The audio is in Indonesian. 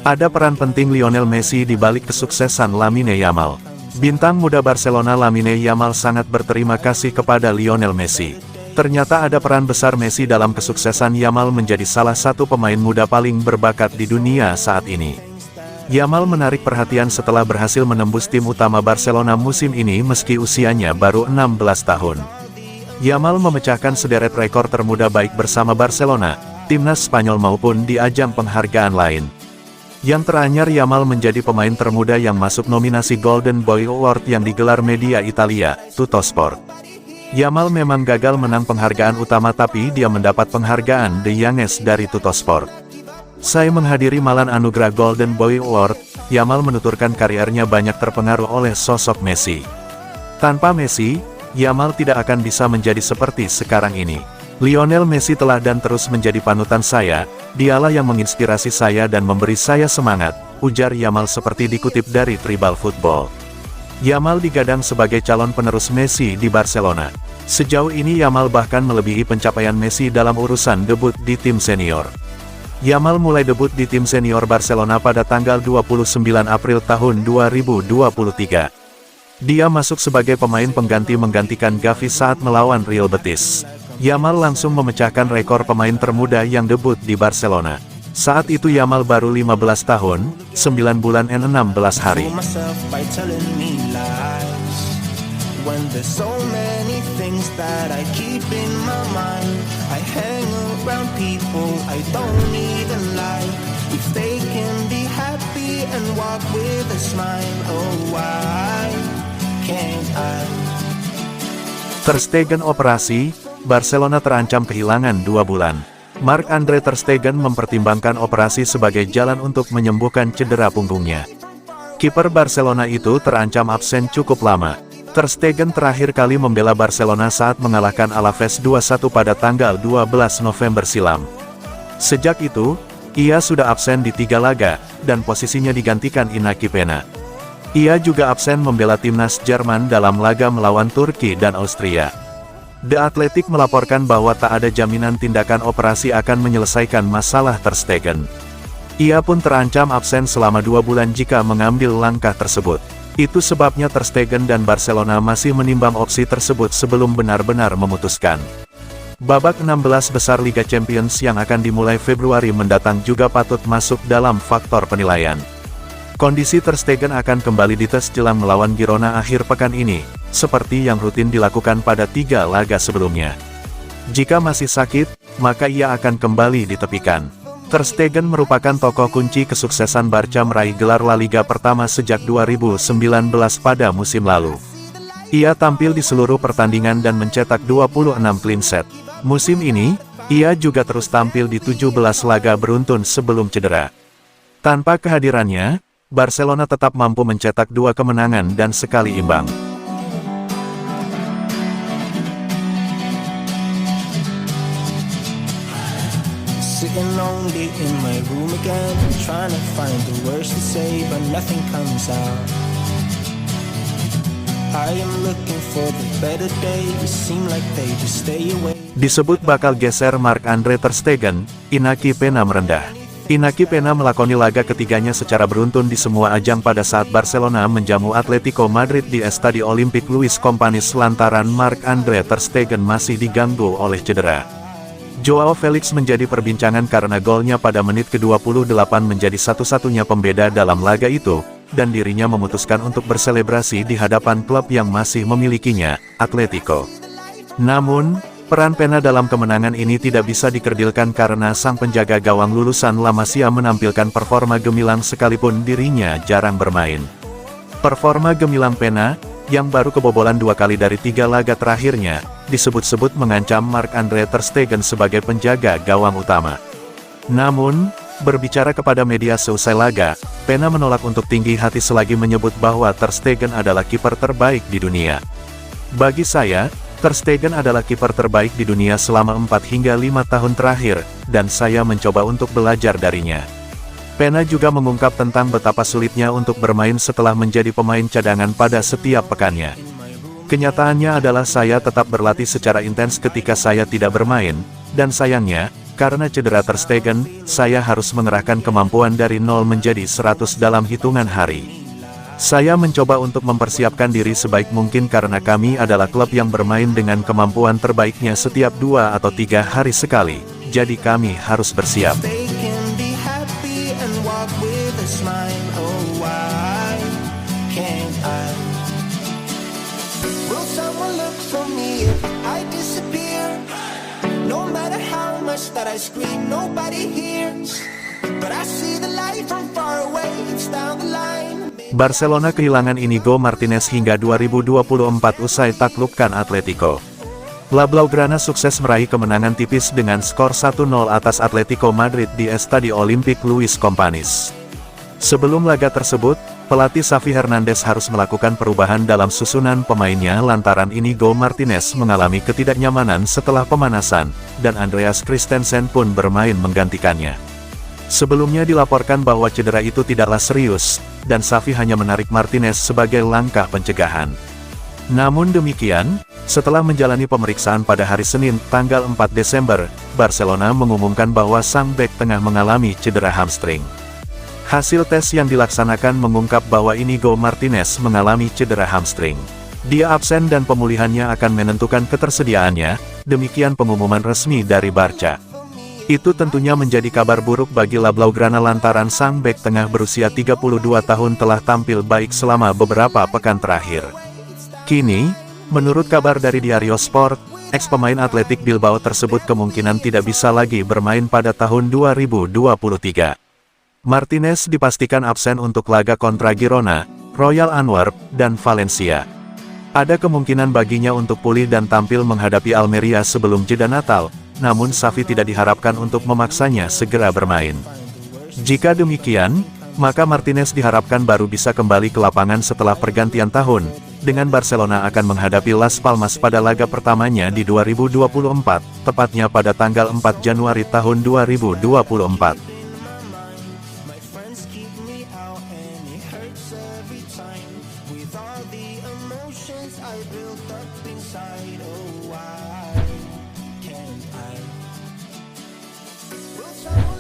Ada peran penting Lionel Messi di balik kesuksesan Lamine Yamal. Bintang muda Barcelona Lamine Yamal sangat berterima kasih kepada Lionel Messi. Ternyata ada peran besar Messi dalam kesuksesan Yamal menjadi salah satu pemain muda paling berbakat di dunia saat ini. Yamal menarik perhatian setelah berhasil menembus tim utama Barcelona musim ini meski usianya baru 16 tahun. Yamal memecahkan sederet rekor termuda baik bersama Barcelona, timnas Spanyol maupun di ajang penghargaan lain. Yang teranyar Yamal menjadi pemain termuda yang masuk nominasi Golden Boy Award yang digelar media Italia, Tuttosport. Yamal memang gagal menang penghargaan utama tapi dia mendapat penghargaan The Youngest dari Tuttosport. Saya menghadiri malam anugerah Golden Boy Award, Yamal menuturkan karirnya banyak terpengaruh oleh sosok Messi. Tanpa Messi, Yamal tidak akan bisa menjadi seperti sekarang ini. Lionel Messi telah dan terus menjadi panutan saya, dialah yang menginspirasi saya dan memberi saya semangat, ujar Yamal seperti dikutip dari Tribal Football. Yamal digadang sebagai calon penerus Messi di Barcelona. Sejauh ini Yamal bahkan melebihi pencapaian Messi dalam urusan debut di tim senior. Yamal mulai debut di tim senior Barcelona pada tanggal 29 April tahun 2023. Dia masuk sebagai pemain pengganti menggantikan Gavi saat melawan Real Betis. Yamal langsung memecahkan rekor pemain termuda yang debut di Barcelona. Saat itu Yamal baru 15 tahun, 9 bulan dan 16 hari. Ter Stegen operasi, Barcelona terancam kehilangan 2 bulan. Marc-Andre Ter Stegen mempertimbangkan operasi sebagai jalan untuk menyembuhkan cedera punggungnya. Kiper Barcelona itu terancam absen cukup lama. Ter Stegen terakhir kali membela Barcelona saat mengalahkan Alaves 2-1 pada tanggal 12 November silam. Sejak itu, ia sudah absen di 3 laga, dan posisinya digantikan Inaki Pena. Ia juga absen membela timnas Jerman dalam laga melawan Turki dan Austria. The Athletic melaporkan bahwa tak ada jaminan tindakan operasi akan menyelesaikan masalah Ter Stegen. Ia pun terancam absen selama 2 bulan jika mengambil langkah tersebut. Itu sebabnya Ter Stegen dan Barcelona masih menimbang opsi tersebut sebelum benar-benar memutuskan. Babak 16 besar Liga Champions yang akan dimulai Februari mendatang juga patut masuk dalam faktor penilaian. Kondisi Ter Stegen akan kembali dites jelang melawan Girona akhir pekan ini, seperti yang rutin dilakukan pada 3 laga sebelumnya. Jika masih sakit, maka ia akan kembali ditepikan. Ter Stegen merupakan tokoh kunci kesuksesan Barca meraih gelar La Liga pertama sejak 2019 pada musim lalu. Ia tampil di seluruh pertandingan dan mencetak 26 clean sheet. Musim ini, ia juga terus tampil di 17 laga beruntun sebelum cedera. Tanpa kehadirannya, Barcelona tetap mampu mencetak 2 kemenangan dan sekali imbang. Sitting lonely in my room again, trying to find the words to say, but nothing comes out. I am looking for the better days, seem like they just stay away. Disebut bakal geser Marc-Andre Ter Stegen, Inaki Pena merendah. Inaki Pena melakoni laga ketiganya secara beruntun di semua ajang pada saat Barcelona menjamu Atletico Madrid di Estadio Olímpic Luis Companys lantaran Marc-Andre Ter Stegen masih diganggu oleh cedera. Joao Felix menjadi perbincangan karena golnya pada menit ke-28 menjadi satu-satunya pembeda dalam laga itu, dan dirinya memutuskan untuk berselebrasi di hadapan klub yang masih memilikinya, Atletico. Namun, peran Pena dalam kemenangan ini tidak bisa dikerdilkan karena sang penjaga gawang lulusan La Masia menampilkan performa gemilang sekalipun dirinya jarang bermain. Performa gemilang Pena, yang baru kebobolan 2 kali dari 3 laga terakhirnya, disebut-sebut mengancam Marc-Andre Ter Stegen sebagai penjaga gawang utama. Namun, berbicara kepada media seusai laga, Pena menolak untuk tinggi hati selagi menyebut bahwa Ter Stegen adalah kiper terbaik di dunia. Bagi saya, Ter Stegen adalah kiper terbaik di dunia selama 4 hingga 5 tahun terakhir, dan saya mencoba untuk belajar darinya. Pena juga mengungkap tentang betapa sulitnya untuk bermain setelah menjadi pemain cadangan pada setiap pekannya. Kenyataannya adalah saya tetap berlatih secara intens ketika saya tidak bermain, dan sayangnya, Karena cedera Ter Stegen, saya harus mengerahkan kemampuan dari 0 menjadi 100 dalam hitungan hari. Saya mencoba untuk mempersiapkan diri sebaik mungkin karena kami adalah klub yang bermain dengan kemampuan terbaiknya setiap 2 atau 3 hari sekali, jadi kami harus bersiap. They can be happy and walk with a smile. Oh, why can't I? Will someone look for me if I disappear? No matter how much that I scream, nobody hears. But I see the light from far away, it's down the line. Barcelona kehilangan Inigo Martinez hingga 2024 usai taklukkan Atletico. La Blaugrana sukses meraih kemenangan tipis dengan skor 1-0 atas Atletico Madrid di Estadio Olímpic Luis Companys. Sebelum laga tersebut, pelatih Xavi Hernandez harus melakukan perubahan dalam susunan pemainnya lantaran Inigo Martinez mengalami ketidaknyamanan setelah pemanasan, dan Andreas Christensen pun bermain menggantikannya. Sebelumnya dilaporkan bahwa cedera itu tidaklah serius, dan Xavi hanya menarik Martinez sebagai langkah pencegahan. Namun demikian, setelah menjalani pemeriksaan pada hari Senin, tanggal 4 Desember, Barcelona mengumumkan bahwa sang bek tengah mengalami cedera hamstring. Hasil tes yang dilaksanakan mengungkap bahwa Inigo Martinez mengalami cedera hamstring. Dia absen dan pemulihannya akan menentukan ketersediaannya, demikian pengumuman resmi dari Barca. Itu tentunya menjadi kabar buruk bagi La Blaugrana lantaran sang bek tengah berusia 32 tahun telah tampil baik selama beberapa pekan terakhir. Kini, menurut kabar dari Diario Sport, ex-pemain Athletic Bilbao tersebut kemungkinan tidak bisa lagi bermain pada tahun 2023. Martinez dipastikan absen untuk laga kontra Girona, Royal Antwerp, dan Valencia. Ada kemungkinan baginya untuk pulih dan tampil menghadapi Almeria sebelum jeda Natal, namun Xavi tidak diharapkan untuk memaksanya segera bermain. Jika demikian, maka Martinez diharapkan baru bisa kembali ke lapangan setelah pergantian tahun, dengan Barcelona akan menghadapi Las Palmas pada laga pertamanya di 2024, tepatnya pada tanggal 4 Januari tahun 2024. My friends keep me out and it hurts every time. With all the emotions I built up inside, oh why can't I? Will someone